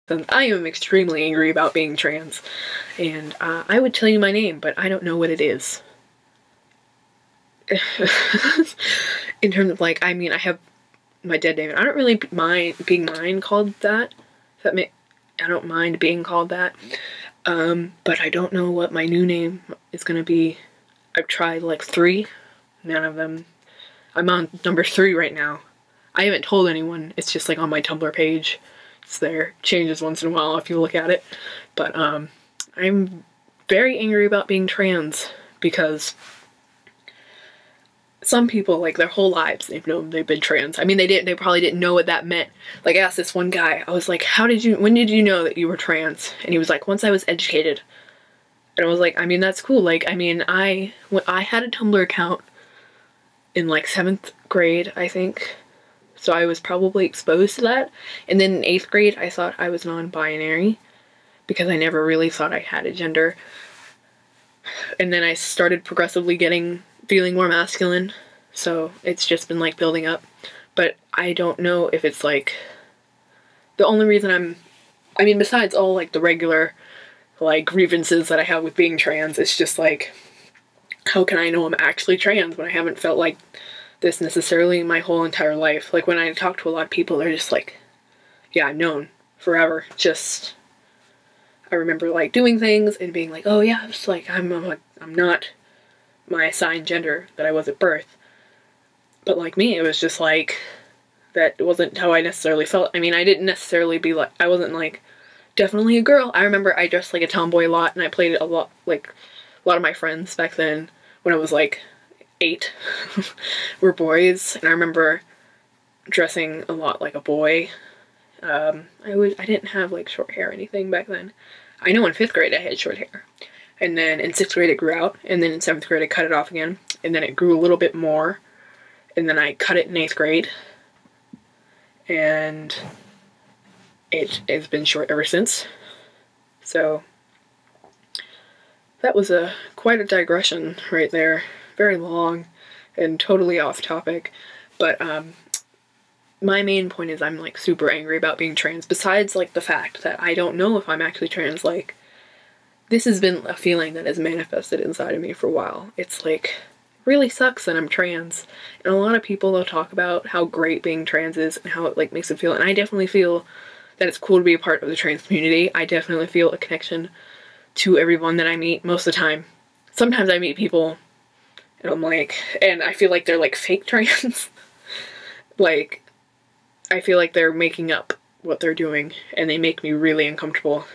And I am extremely angry about being trans, and I would tell you my name, but I don't know what it is. In terms of like, I mean, I have my dead name. I don't really mind being called that. I don't mind being called that. But I don't know what my new name is gonna be. I've tried like 3. None of them. I'm on number 3 right now. I haven't told anyone. It's just like on my Tumblr page. It's there. Changes once in a while if you look at it. But I'm very angry about being trans because some people, like, their whole lives they've known they've been trans. I mean, they probably didn't know what that meant. Like, I asked this one guy, I was like, when did you know that you were trans? And he was like, once I was educated. And I was like, I mean, that's cool. Like, I mean, when I had a Tumblr account in like 7th grade, I think. So I was probably exposed to that. And then in 8th grade, I thought I was non-binary because I never really thought I had a gender. And then I started progressively feeling more masculine. So it's just been like building up. But I don't know if it's like, the only reason I mean, besides all like the regular like grievances that I have with being trans, it's just like, how can I know I'm actually trans when I haven't felt like this necessarily my whole entire life? Like, when I talk to a lot of people, they're just like, yeah, I've known forever. Just, I remember like doing things and being like, oh yeah, it's like I'm not my assigned gender that I was at birth. But like me, it was just like, that wasn't how I necessarily felt. I mean, I didn't necessarily be like, I wasn't like definitely a girl. I remember I dressed like a tomboy a lot, and I played it a lot. Like, a lot of my friends back then, when I was like 8, were boys, and I remember dressing a lot like a boy. I didn't have like short hair or anything back then. I know in 5th grade I had short hair, and then in 6th grade it grew out, and then in 7th grade I cut it off again, and then it grew a little bit more, and then I cut it in 8th grade, and it's been short ever since. So that was quite a digression right there. Very long and totally off topic. But my main point is I'm like super angry about being trans. Besides like the fact that I don't know if I'm actually trans, like, this has been a feeling that has manifested inside of me for a while. It's like, really sucks that I'm trans. And a lot of people will talk about how great being trans is and how it like makes them feel. And I definitely feel that it's cool to be a part of the trans community. I definitely feel a connection to everyone that I meet most of the time. Sometimes I meet people and I'm like, and I feel like they're like fake trans. Like, I feel like they're making up what they're doing and they make me really uncomfortable.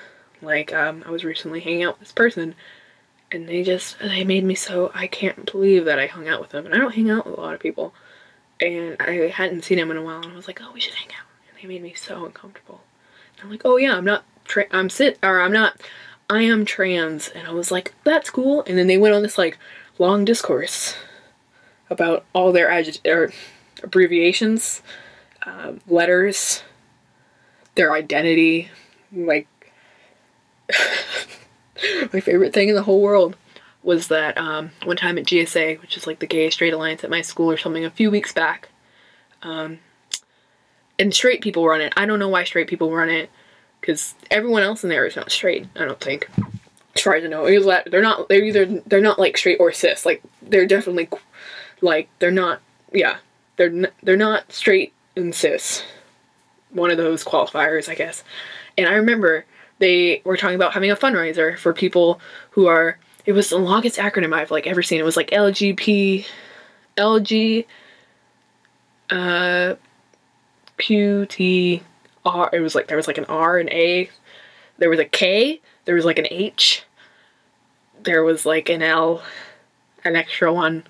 Like, I was recently hanging out with this person and they made me so, I can't believe that I hung out with them. And I don't hang out with a lot of people. And I hadn't seen them in a while and I was like, oh, we should hang out. And they made me so uncomfortable. I'm like, oh yeah, I am trans. And I was like, that's cool. And then they went on this like long discourse about all their abbreviations, letters, their identity. Like, my favorite thing in the whole world was that one time at GSA, which is like the Gay Straight Alliance at my school or something, a few weeks back, and straight people run it. I don't know why straight people run it, because everyone else in there is not straight, I don't think. As far as I know, they're not like straight or cis. Like, they're definitely like, they're not straight and cis. One of those qualifiers, I guess. And I remember they were talking about having a fundraiser for people who are, it was the longest acronym I've like ever seen. It was like QTR. It was like, there was like an R, an A, there was a K, there was like an H, there was like an L, an extra one.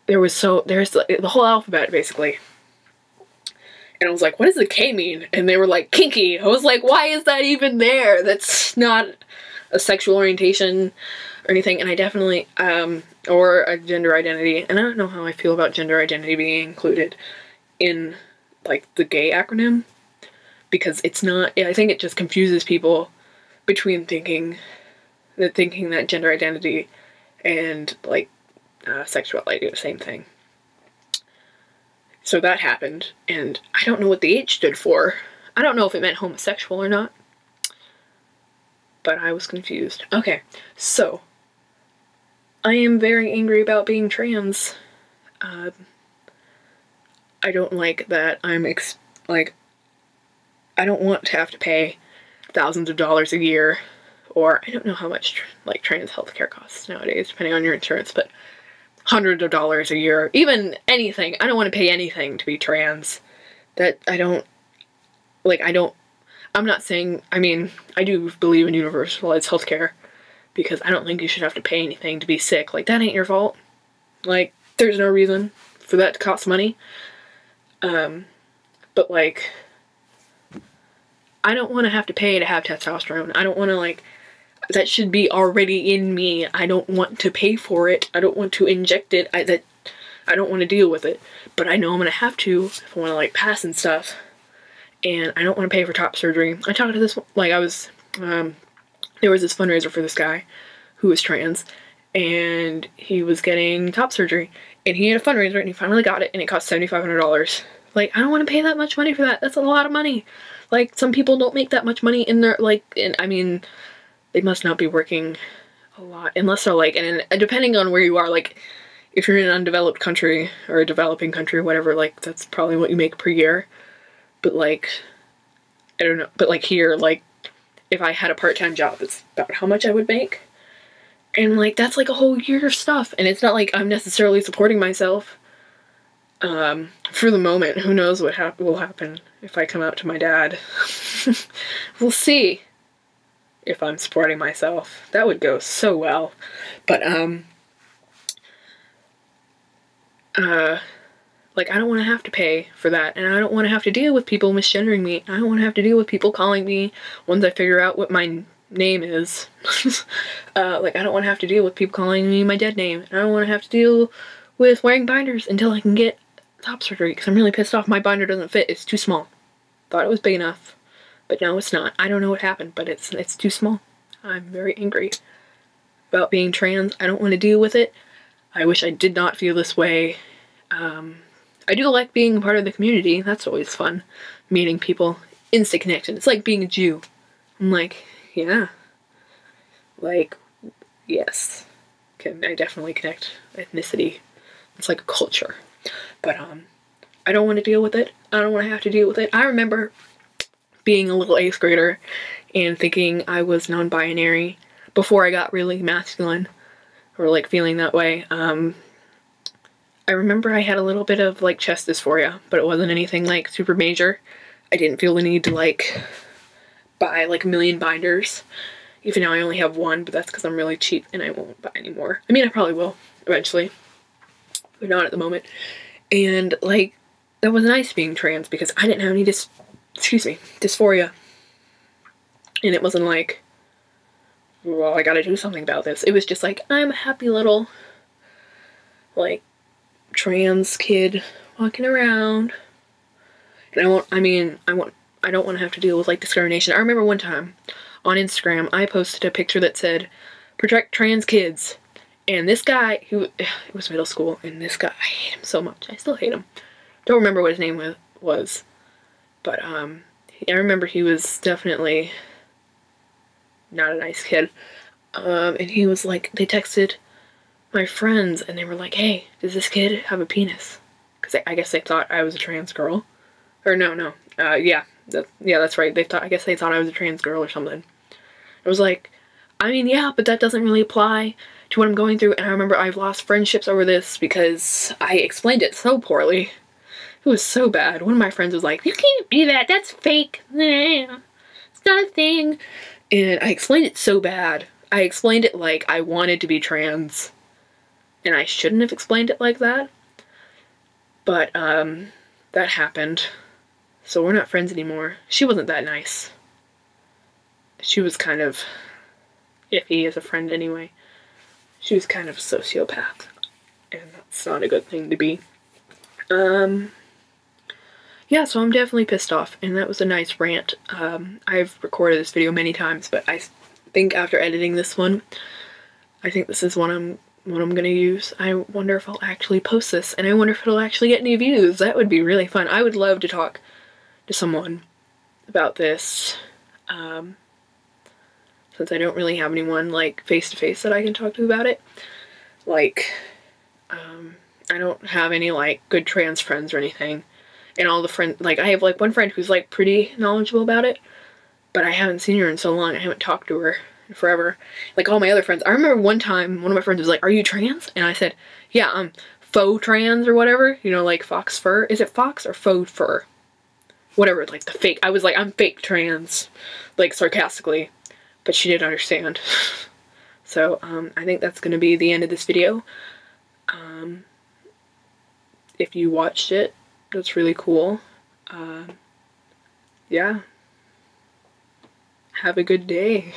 There's like, the whole alphabet basically. And I was like, what does the K mean? And they were like, kinky. I was like, why is that even there? That's not a sexual orientation or anything. And I definitely, or a gender identity. And I don't know how I feel about gender identity being included in like the gay acronym, because it's not, I think it just confuses people between thinking that gender identity and like sexuality are the same thing. So that happened, and I don't know what the H stood for. I don't know if it meant homosexual or not, but I was confused. Okay, so I am very angry about being trans. I don't like that I'm like, I don't want to have to pay thousands of dollars a year, or I don't know how much like trans healthcare costs nowadays, depending on your insurance, but hundreds of dollars a year, even anything. I don't want to pay anything to be trans. That I'm not saying, I mean, I do believe in universalized healthcare, because I don't think you should have to pay anything to be sick. Like, that ain't your fault. Like, there's no reason for that to cost money. But like, I don't want to have to pay to have testosterone. I don't want to, like, that should be already in me. I don't want to pay for it. I don't want to inject it. I don't want to deal with it. But I know I'm gonna have to if I want to, like, pass and stuff. And I don't want to pay for top surgery. I talked to this, like, there was this fundraiser for this guy who was trans, and he was getting top surgery, and he had a fundraiser, and he finally got it, and it cost $7,500. Like, I don't want to pay that much money for that. That's a lot of money. Like, some people don't make that much money in their, like, and I mean, they must not be working a lot, unless they're, like, and depending on where you are, like, if you're in an undeveloped country, or a developing country, or whatever, like, that's probably what you make per year. But, like, I don't know, but, like, here, like, if I had a part-time job, it's about how much I would make. And, like, that's, like, a whole year of stuff, and it's not like I'm necessarily supporting myself. For the moment, who knows what will happen if I come out to my dad. We'll see if I'm supporting myself. That would go so well. But, like, I don't want to have to pay for that, and I don't want to have to deal with people misgendering me. I don't want to have to deal with people calling me once I figure out what my name is. Like, I don't want to have to deal with people calling me my dead name. And I don't want to have to deal with wearing binders until I can get top surgery, because I'm really pissed off. My binder doesn't fit. It's too small. Thought it was big enough, but no, it's not. I don't know what happened, but it's too small. I'm very angry about being trans. I don't want to deal with it. I wish I did not feel this way. I do like being a part of the community. That's always fun. Meeting people. Instant connection. It's like being a Jew. I'm like, yeah. Like, yes. I definitely connect ethnicity. It's like a culture. But, I don't want to deal with it. I don't want to have to deal with it. I remember being a little 8th grader and thinking I was non-binary before I got really masculine. Or, like, feeling that way. I remember I had a little bit of, like, chest dysphoria, but it wasn't anything, like, super major. I didn't feel the need to, like, buy, like, a million binders. Even now I only have one, but that's because I'm really cheap and I won't buy any more. I mean, I probably will, eventually. But not at the moment. And, like, that was nice being trans, because I didn't have any dysphoria. And it wasn't like, well, I gotta do something about this. It was just like, I'm a happy little, like, trans kid walking around. And I don't want to have to deal with, like, discrimination. I remember one time on Instagram, I posted a picture that said, protect trans kids. And this guy, it was middle school, and this guy, I hate him so much. I still hate him. Don't remember what his name was. But, I remember he was definitely not a nice kid. And he was like, they texted my friends, and they were like, hey, does this kid have a penis? Because I guess they thought I was a trans girl. Or no. Yeah, that's right. I guess they thought I was a trans girl or something. I was like, I mean, yeah, but that doesn't really apply to what I'm going through. And I remember I've lost friendships over this because I explained it so poorly. It was so bad. One of my friends was like, you can't do that. That's fake. It's not a thing. And I explained it so bad. I explained it like I wanted to be trans. And I shouldn't have explained it like that. But, that happened. So we're not friends anymore. She wasn't that nice. She was kind of iffy as a friend anyway. She was kind of a sociopath. And that's not a good thing to be. Yeah, so I'm definitely pissed off. And that was a nice rant. I've recorded this video many times, but I think after editing this one, I think this is what I'm gonna use. I wonder if I'll actually post this, and I wonder if it'll actually get any views. That would be really fun. I would love to talk to someone about this, since I don't really have anyone like face to face that I can talk to about it. Like, I don't have any like good trans friends or anything. And all the friends, like I have like one friend who's like pretty knowledgeable about it, but I haven't seen her in so long. I haven't talked to her in forever. Like all my other friends. I remember one time one of my friends was like, "Are you trans?" And I said, "Yeah, I'm faux trans or whatever." You know, like fox fur. Is it fox or faux fur? Whatever, like the fake. I was like, "I'm fake trans," like sarcastically, but she didn't understand. So I think that's gonna be the end of this video. If you watched it, that's really cool. Yeah. Have a good day.